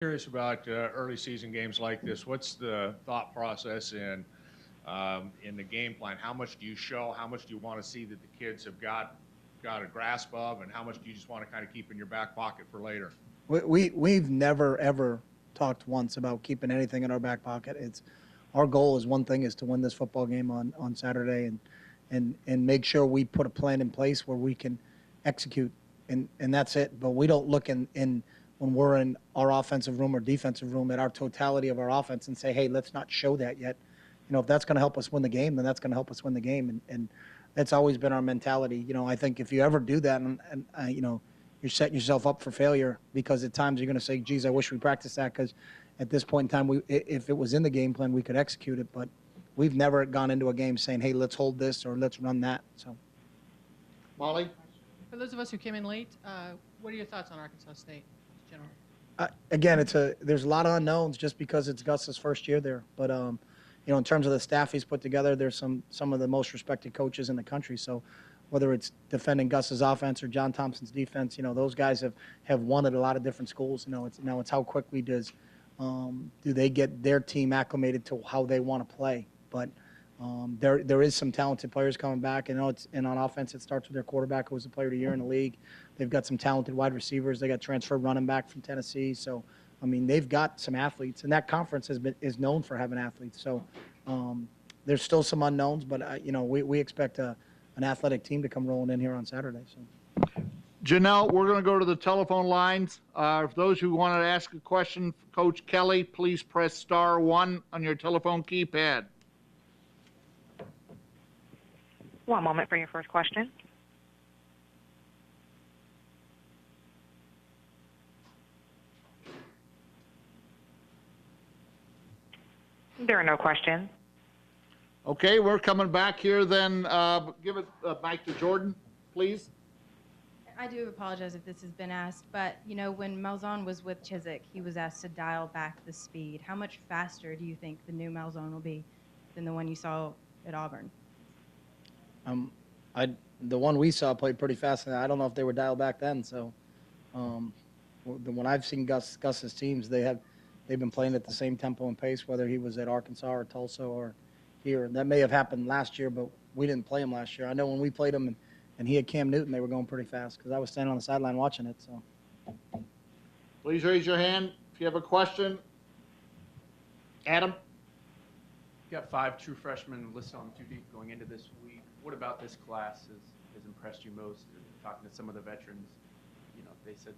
Curious about early season games like this. What's the thought process in the game plan? How much do you show? How much do you want to see that the kids have got a grasp of, and how much do you just want to kind of keep in your back pocket for later? We've never ever talked once about keeping anything in our back pocket. It's our goal is one thing is to win this football game on Saturday and make sure we put a plan in place where we can execute and that's it. But we don't look in when we're in our offensive room or defensive room at our totality of our offense and say, hey, let's not show that yet. If that's going to help us win the game, then that's going to help us win the game. And that's always been our mentality. I think if you ever do that and you're setting yourself up for failure because at times you're going to say, geez, I wish we practiced that because at this point in time, if it was in the game plan, we could execute it. But we've never gone into a game saying, hey, let's hold this or let's run that. So, Molly? For those of us who came in late, what are your thoughts on Arkansas State in general? again, there's a lot of unknowns just because it's Gus's first year there. But in terms of the staff he's put together, there's some of the most respected coaches in the country. So whether it's defending Gus's offense or John Thompson's defense, those guys have won at a lot of different schools. It's how quickly do they get their team acclimated to how they want to play. But there is some talented players coming back. And on offense, it starts with their quarterback, who was the player of the year in the league. They've got some talented wide receivers. They got transferred running back from Tennessee. So, they've got some athletes, and that conference is known for having athletes. So, there's still some unknowns, but we expect an athletic team to come rolling in here on Saturday. So. Janelle, we're going to go to the telephone lines. For those who want to ask a question, Coach Kelly, please press *1 on your telephone keypad. One moment for your first question. There are no questions. Okay, we're coming back here then. Give it back to Jordan, please. I do apologize if this has been asked, but, when Malzahn was with Chiswick, he was asked to dial back the speed. How much faster do you think the new Malzahn will be than the one you saw at Auburn? The one we saw played pretty fast, and I don't know if they were dialed back then. So, when I've seen Gus's teams, they've been playing at the same tempo and pace, whether he was at Arkansas or Tulsa or here. That may have happened last year, but we didn't play him last year. I know when we played him and he had Cam Newton, they were going pretty fast because I was standing on the sideline watching it. So, please raise your hand if you have a question. Adam? You got 5 true freshmen listed on 2 deep going into this week. What about this class has impressed you most? Talking to some of the veterans, they said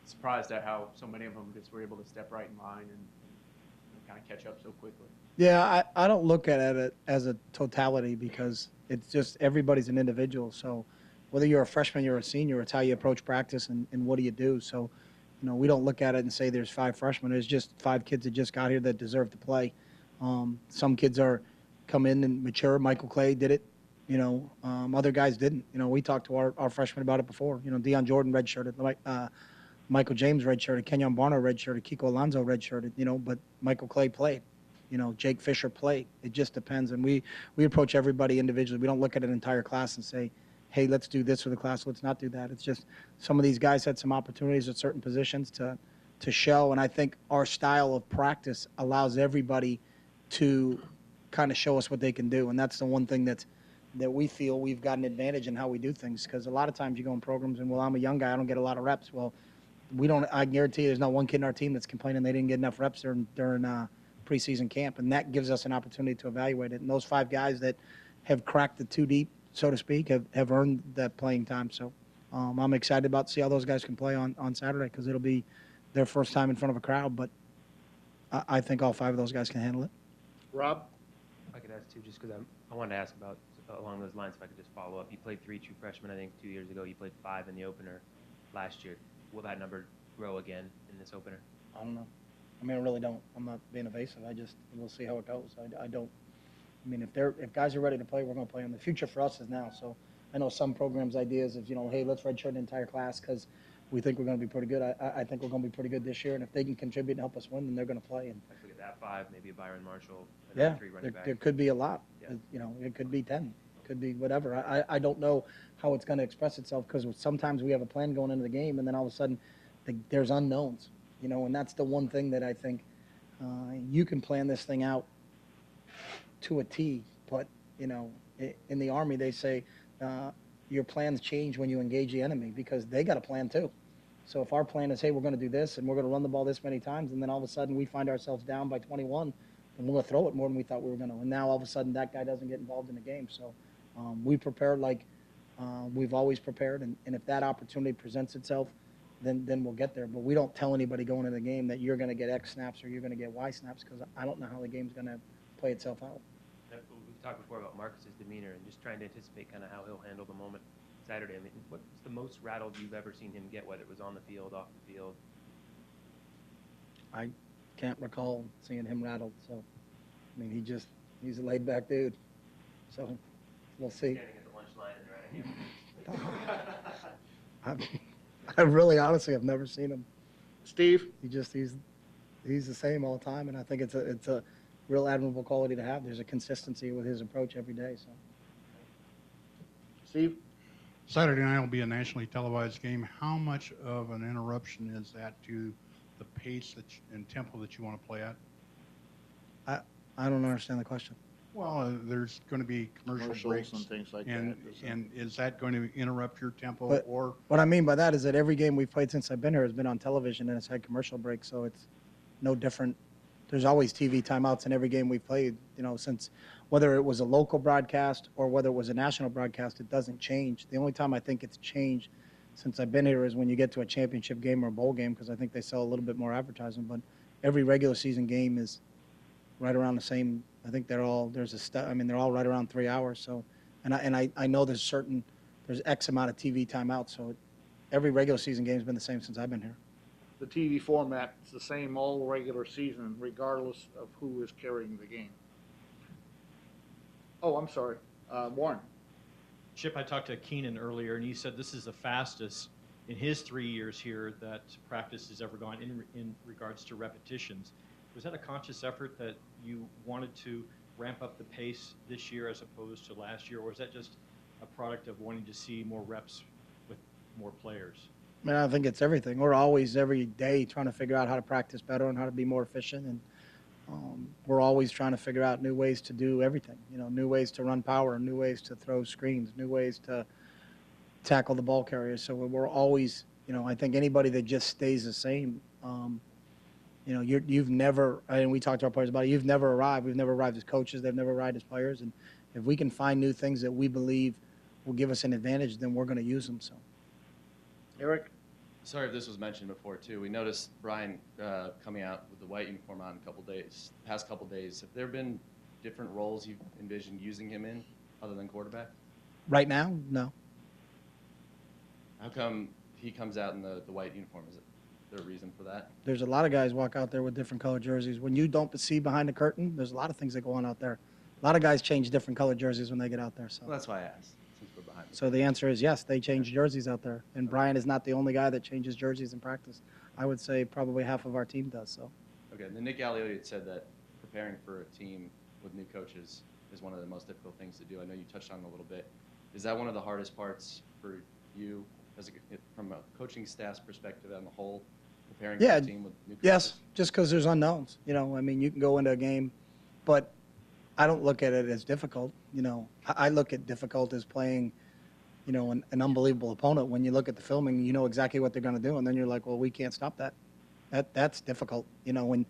surprised at how so many of them just were able to step right in line and kind of catch up so quickly. Yeah, I don't look at it as a totality because it's just everybody's an individual. So whether you're a freshman, you're a senior, it's how you approach practice and what do you do. So, we don't look at it and say there's 5 freshmen. There's just 5 kids that just got here that deserve to play. Some kids come in and mature. Michael Clay did it. Other guys didn't. We talked to our freshmen about it before. Deion Jordan redshirted. Michael James redshirted. Kenyon Barner redshirted. Kiko Alonso redshirted. But Michael Clay played. Jake Fisher played. It just depends. And we approach everybody individually. We don't look at an entire class and say, hey, let's do this for the class. Let's not do that. It's just some of these guys had some opportunities at certain positions to show. And I think our style of practice allows everybody to kind of show us what they can do. And that's the one thing that we feel we've got an advantage in how we do things. Because a lot of times you go in programs and, well, I'm a young guy, I don't get a lot of reps. Well, I guarantee you there's not one kid in our team that's complaining they didn't get enough reps during preseason camp. And that gives us an opportunity to evaluate it. And those 5 guys that have cracked the 2 deep, so to speak, have earned that playing time. So I'm excited about to see how those guys can play on Saturday because it'll be their first time in front of a crowd. But I think all 5 of those guys can handle it. Rob? I could ask too, just because I wanted to ask about along those lines. If I could just follow up, you played 3 true freshmen, I think 2 years ago. You played 5 in the opener last year. Will that number grow again in this opener? I don't know. I really don't. I'm not being evasive. We'll see how it goes. I don't. If guys are ready to play, we're going to play them. The future for us is now. So I know some programs' ideas is, hey, let's redshirt an entire class because we think we're going to be pretty good. I think we're going to be pretty good this year, and if they can contribute and help us win, then they're going to play. And look at that 5, maybe a Byron Marshall, yeah, 3 running back. There could be a lot. Yeah. It could be 10, could be whatever. I don't know how it's going to express itself because sometimes we have a plan going into the game, and then all of a sudden there's unknowns. And that's the one thing that I think you can plan this thing out to a T, but, in the Army, they say your plans change when you engage the enemy because they got a plan too. So if our plan is, hey, we're going to do this and we're going to run the ball this many times, and then all of a sudden we find ourselves down by 21, and we're going to throw it more than we thought we were going to. And now all of a sudden that guy doesn't get involved in the game. So we prepare like we've always prepared, and if that opportunity presents itself, then we'll get there. But we don't tell anybody going into the game that you're going to get X snaps or you're going to get Y snaps because I don't know how the game's going to play itself out. We've talked before about Marcus's demeanor and just trying to anticipate kind of how he'll handle the moment Saturday. I mean, what's the most rattled you've ever seen him get, whether it was on the field, off the field? I can't recall seeing him rattled. So, I mean, he's a laid back dude. So we'll see. Standing at the lunch line and right. I really honestly have never seen him. Steve? He's the same all the time, and I think it's a real admirable quality to have. There's a consistency with his approach every day. So, Steve? Saturday night will be a nationally televised game. How much of an interruption is that to the pace and tempo that you want to play at? I don't understand the question. Well, there's going to be commercial breaks and things like and, that. and is that going to interrupt your tempo But or? what I mean by that is that every game we've played since I've been here has been on television and it's had commercial breaks, so it's no different. There's always TV timeouts in every game we've played, since whether it was a local broadcast or whether it was a national broadcast, it doesn't change. The only time I think it's changed since I've been here is when you get to a championship game or a bowl game because I think they sell a little bit more advertising, but every regular season game is right around the same. I think they're all they're all right around 3 hours. So, and I know there's X amount of TV timeouts. So, every regular season game has been the same since I've been here. The TV format is the same all regular season, regardless of who is carrying the game. Oh, I'm sorry, Warren. Chip, I talked to Keenan earlier, and he said this is the fastest in his 3 years here that practice has ever gone in regards to repetitions. Was that a conscious effort that you wanted to ramp up the pace this year as opposed to last year, or is that just a product of wanting to see more reps with more players? I mean, I think it's everything. We're always every day trying to figure out how to practice better and how to be more efficient, and we're always trying to figure out new ways to do everything. New ways to run power, new ways to throw screens, new ways to tackle the ball carriers. So we're always, I think anybody that just stays the same. You've never, and we talked to our players about it, you've never arrived. We've never arrived as coaches. They've never arrived as players. And if we can find new things that we believe will give us an advantage, then we're going to use them. So, Eric? Sorry if this was mentioned before, too. We noticed Bryan coming out with the white uniform on past couple days. Have there been different roles you've envisioned using him in other than quarterback? Right now, no. How come he comes out in the white uniform? Is there a reason for that? There's a lot of guys walk out there with different color jerseys. When you don't see behind the curtain, there's a lot of things that go on out there. A lot of guys change different color jerseys when they get out there. So Well, that's why I asked, since we're behind. So the answer is yes, they change jerseys out there. And Bryan is not the only guy that changes jerseys in practice. I would say probably half of our team does. So. Okay, and then Nick Aliotti had said that preparing for a team with new coaches is one of the most difficult things to do. I know you touched on it a little bit. Is that one of the hardest parts for you from a coaching staff's perspective on the whole, preparing for a team with new coaches? Yes, just because there's unknowns. I mean, you can go into a game, but I don't look at it as difficult. I look at difficult as playing, an unbelievable opponent. When you look at the filming, you know exactly what they're going to do, and then you're like, well, we can't stop that. That's difficult. When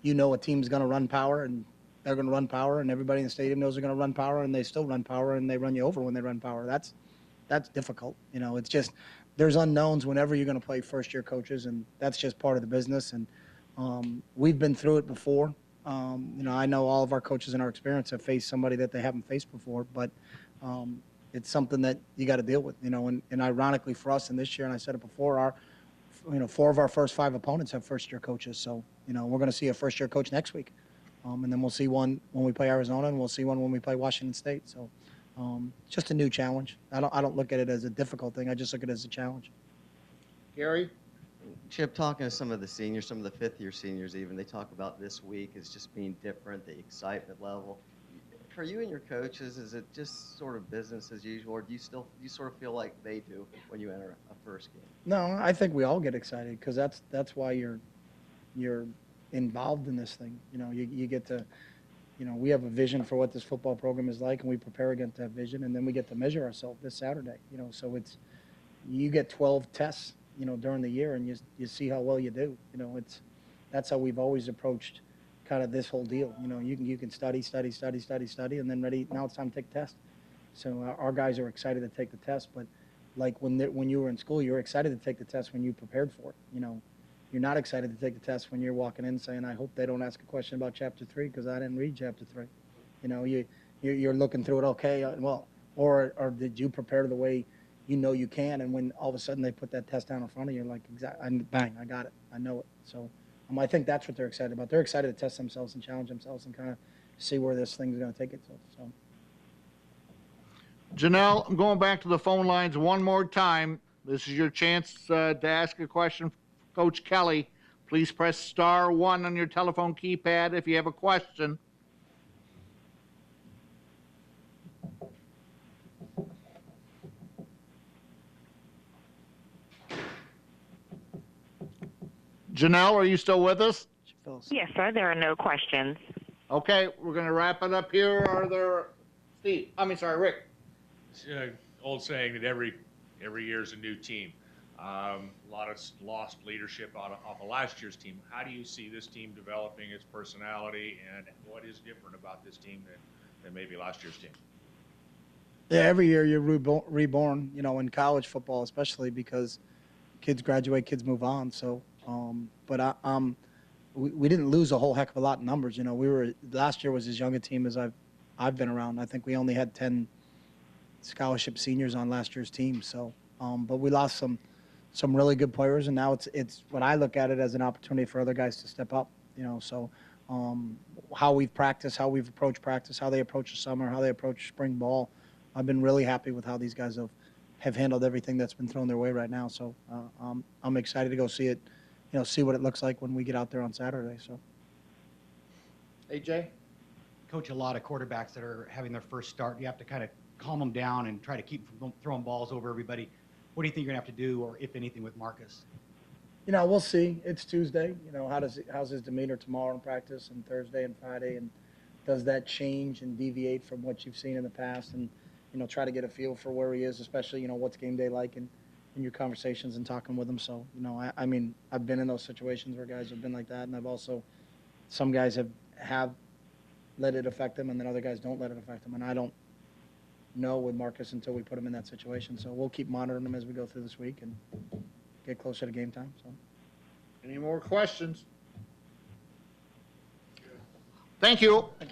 a team's going to run power, and they're going to run power, and everybody in the stadium knows they're going to run power, and they still run power, and they run you over when they run power. That's difficult. It's just there's unknowns whenever you're going to play first-year coaches, and that's just part of the business. And we've been through it before. I know all of our coaches in our experience have faced somebody that they haven't faced before, but it's something that you got to deal with. And ironically for us in this year, and I said it before, 4 of our first 5 opponents have first-year coaches. So we're going to see a first-year coach next week, and then we'll see one when we play Arizona, and we'll see one when we play Washington State. So. Just a new challenge. I don't look at it as a difficult thing. I just look at it as a challenge. Gary? Chip, talking to some of the seniors, some of the fifth-year seniors even, they talk about this week as just being different, the excitement level. For you and your coaches, is it just sort of business as usual, or do you sort of feel like they do when you enter a first game? No, I think we all get excited because that's why you're you're involved in this thing. You get to, we have a vision for what this football program is like, and we prepare against that vision, and then we get to measure ourselves this Saturday. So you get 12 tests, during the year, and you see how well you do. That's how we've always approached kind of this whole deal. You can study, and then ready. Now it's time to take the test. So our guys are excited to take the test, but like when you were in school, you were excited to take the test when you prepared for it. You're not excited to take the test when you're walking in saying, I hope they don't ask a question about chapter 3 because I didn't read chapter 3. You're looking through it, okay, well, or did you prepare the way you can, and when all of a sudden they put that test down in front of you, you're like, bang, I got it, I know it. So I think that's what they're excited about. They're excited to test themselves and challenge themselves and kind of see where this thing's going to take it to. So. Janelle, I'm going back to the phone lines one more time. This is your chance to ask a question. Coach Kelly, please press *1 on your telephone keypad if you have a question. Janelle, are you still with us? Yes, sir. There are no questions. Okay, we're going to wrap it up here. Are there, Rick? It's an old saying that every year is a new team. A lot of lost leadership off of last year's team. How do you see this team developing its personality, and what is different about this team than maybe last year's team? Yeah, every year you're reborn, in college football, especially because kids graduate, kids move on. So, but we didn't lose a whole heck of a lot in numbers. Last year was as young a team as I've been around. I think we only had 10 scholarship seniors on last year's team. So, but we lost some really good players, and now it's when I look at it as an opportunity for other guys to step up. So how we've practiced, how we've approached practice, how they approach the summer, how they approach spring ball. I've been really happy with how these guys have handled everything that's been thrown their way right now. So I'm excited to go see it, see what it looks like when we get out there on Saturday. So. AJ? Coach a lot of quarterbacks that are having their first start. You have to kind of calm them down and try to keep from throwing balls over everybody. What do you think you're going to have to do, or if anything, with Marcus? We'll see. It's Tuesday. How's his demeanor tomorrow in practice, and Thursday and Friday, and does that change and deviate from what you've seen in the past? And try to get a feel for where he is, especially what's game day like in your conversations and talking with him. So I've been in those situations where guys have been like that, and I've also some guys have let it affect them, and then other guys don't let it affect them. And I don't know with Marcus until we put him in that situation. So we'll keep monitoring him as we go through this week and get closer to game time. So. Any more questions? Thank you. Thank you.